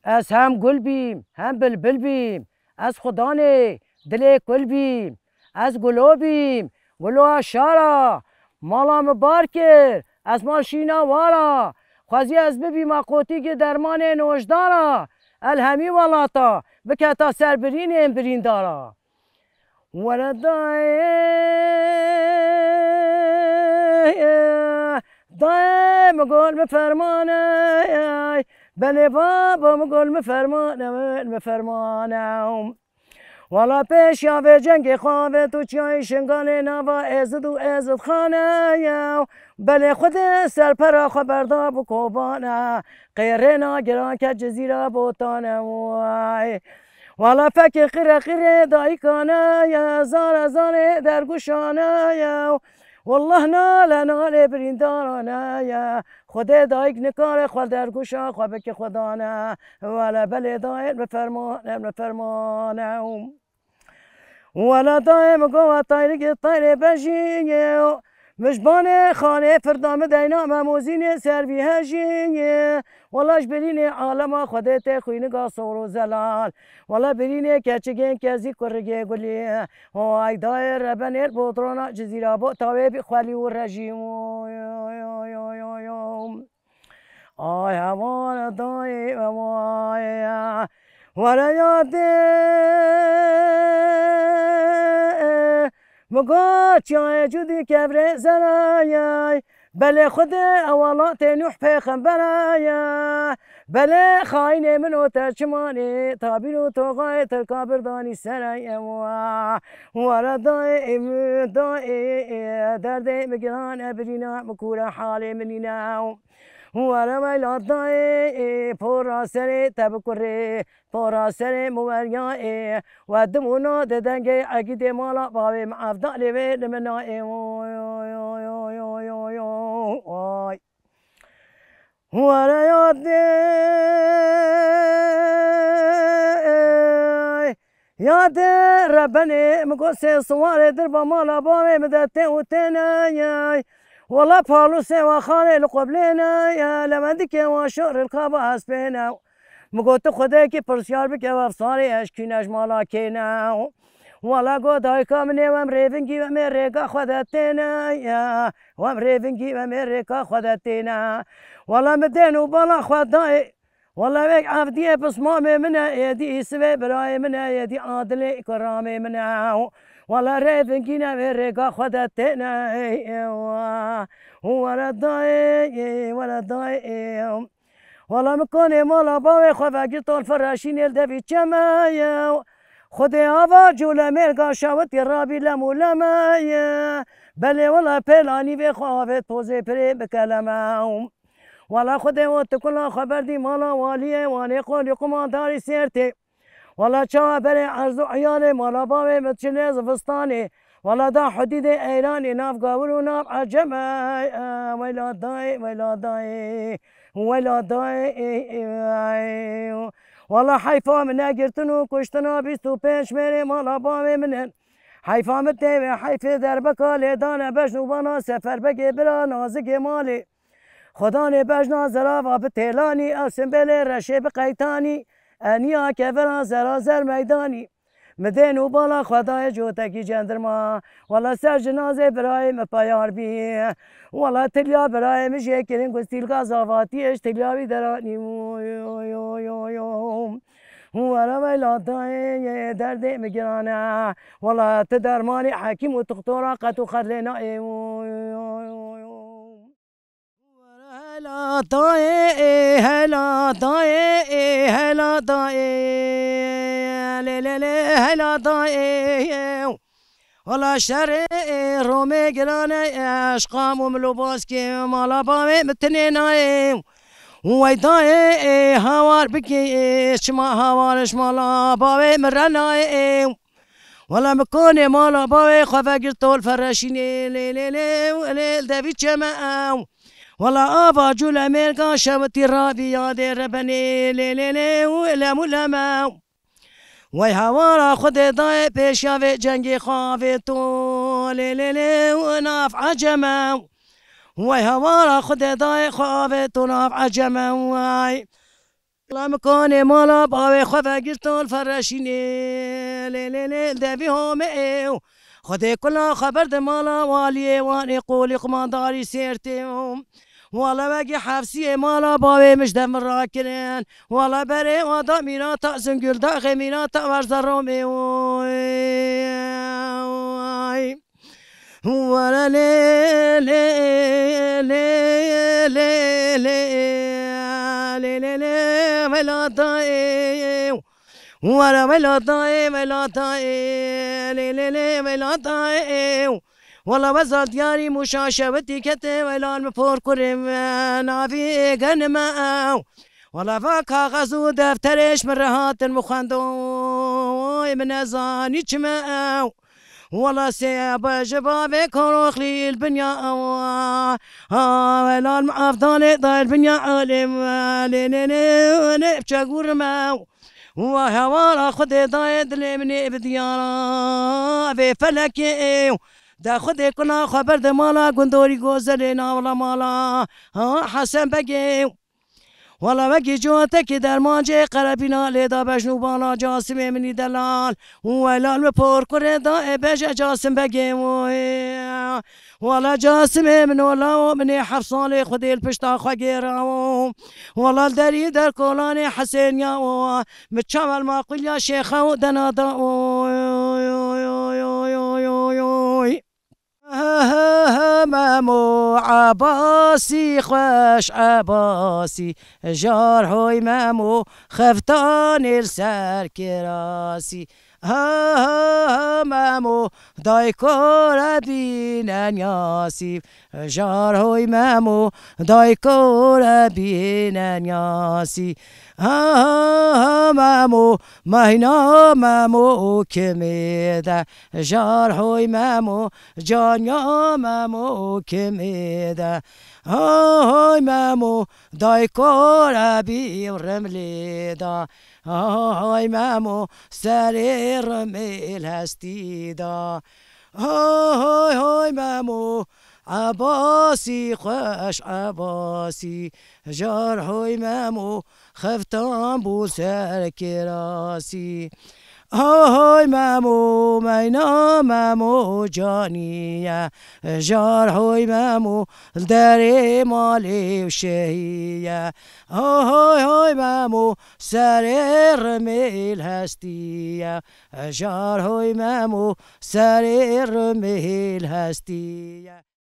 از هم گل بیم هم بلبل بیم، از خدانه دل کل بیم، از گلو بیم گلو شارا، مالا مبار کرد از مال شینا وارا، خوازی از ببیم قوتی که درمان نوشدارا، الهمی والاتا بکتا سر برین برین دارا. ولدای دایم گل مفرمانه، بله بابا مگل مفرمانه. والا پیش یا به جنگ خوابه تو چیای شنگانه نوا ازد و ازد خانه، بله خود سرپرا خبردار بکوبانه، غیره ناگران که جزیره بوتانه. والا فکر خیره خیره دایکانه، زار زار در گوشانه، والله نال نال بریندارانه، خود دایک نکار خود در گوشا خوابه که خدانه، ولا بله دایر بفرمانه. ولا دایم گوه تایری تایری بجیه، مجبان خانه فردام دینا مموزین سروی هجیه، ولاش برینه عالم خودت خوینگا صور و زلال، ولا برینه کچگین کزی کرگه گلیه، وای دایر ربنیر بودرونا جزیره با تاوی بخوالی و رژیم. آی همان دای وای ولا یاده مگا چای جودی کبر زنای، بله خود اولات نوح پیغمبرای، بله خاین منو ترجمانی تابینو توقای ترکابر دانی سرای. ولا دای درد مگران ابرینا مکورا حال منینا، ولا ولا دای پورا سر تبکره پورا سر موریای، و دمونا ددنگ عقید مالا باوی معفدال به لمنای. ولا یاد ربني مقصي صواري دربا مالا باوي مدتين وتناي، والله بالوسي وخالي القبلينا يا لمدك وشور القابة هسبينا، مقوت خداكي برسيار بك وفصاري اشكيناش مالا كينا، والله قد هاي كامني ومريفنجي ومريكا خدتنا يا ومريفنجي ومريكا خدتنا، والله مدين وبلا خداي والله بك عبدي بصمامي منها يدي سبي براي منها يدي عادلي كرامي منها، والله ريفنجينا مريكا خدتنا ولا ضاي ولا ضاي، والله مكوني مالا باوي خفاقي طول فراشين يلدفي جمايا، خدي هوا جولا ميرقا شاوتي رابي لمولما، بلي والله بيلاني في خوافت بوزي بري بكلمهم، والله خدي وتكل خبر دي مالا واليه واني قول يقوم داري سيرتي، والله شوا بري عرضو عيالي مالا باوي متشلي زفستاني، والله دا حديد ايراني ناف قاول وناف عجماي، ويلا داي ويلا داي ويلا داي، والله حيفا من قرتنو كشتنا بيستو بيش ميري مالا باوي منن، حيفا متيوي حيفي دربك لدانا بجنو بانا سفر بقي بلا نازق مالي، خداني بجنا زرافة بتيلاني أرسم بلي رشي بقيتاني، أنيا كفرا زرازر ميداني، مدين وبالا خداي جوتكي جندرما، والله سر جنازة براي مبايار بي، والله تليا براي مشي كرين قستيل غازافاتيش تليا بدراني ولا ويلا داي درد مجرانا، والله تدرماني حكيم وتخطورا قد خلينا هلا طاي هلا طاي هلا طاي ليلي هلا طاي، والله شر رومي جرانا اشقام وملوباسكي مالا بامي متنيناي، ويداي هوار بكي شما هوارش مالا بامي مرناي، والله مكوني مالا بامي خفاقر طول فراشيني ليلي دافي شما، والله آبا جول أمريكا شوتي رابي يا دي ربني ليلي ولا ملما، وي هوارا خد ضاي بيش يافي جنجي خافي طول ليلي وناف عجما، وي هوارا خد ضاي خافي طول ناف عجما، وي لا مكاني مالا باوي خفا قرطان فرشيني لي لي لي دبي هم ايو خدي كلها خبر دمالا والي واني قولي قمانداري سيرتيهم والله باقي حفسي مالا باوي مش دم راكنين والله بري وضع ميناتا زنقل داخل ميناتا ورز الرومي ولا لي لي لي لي لي لي لي ولا طايم ولا ولا طايم ولا طايم لي لي لي ولا طايم والله وزال دياري مشاشبتي كتي ولا المفور كريم نافي قنما والله فاكا غزو دفترش من رهات المخندو من ازاني جماو والله سيابا جبابي كروخلي البنيا ولا المعافضاني ضاي البنيا علم ليني نبشا قرماو وهوالا خدي ضايد لي مني بديانا في فلكي دا خدي كنا خبر دي مالا قندوري قوزلينا ولا مالا حسن بقي والله بقي جوتك درمانجي قربينا ليدا بجنو بالا جاسمي مني دلال ولا البور كريدا بجا جاسم بقي والله جاسمي من ولا مني حفصالي خدي البشتا خقيرا والله الدري در كولاني حسين يا متشامل ما قل يا شيخة ودنادا مامو عباسي خوش عباسي جار هوي مامو خفتاني السر كراسي مامو دايكور بينن ياسيف جار هوي مامو دايكور بينن ياسي مامو مهنا مامو كميدا جار هوي مامو جانيا مامو كميدا هوي مامو دايكور بي رمليدا هاي مامو سرير ميل هستيدا هاي هاي مامو عباسي خوش عباسي جار هاي مامو خفتان بو سر كراسي هاي مامو مينا مامو جانية جار هاي مامو داري مالي وشهية هاي مامو سرير ميل هستية جار هاي مامو سرير ميل هستية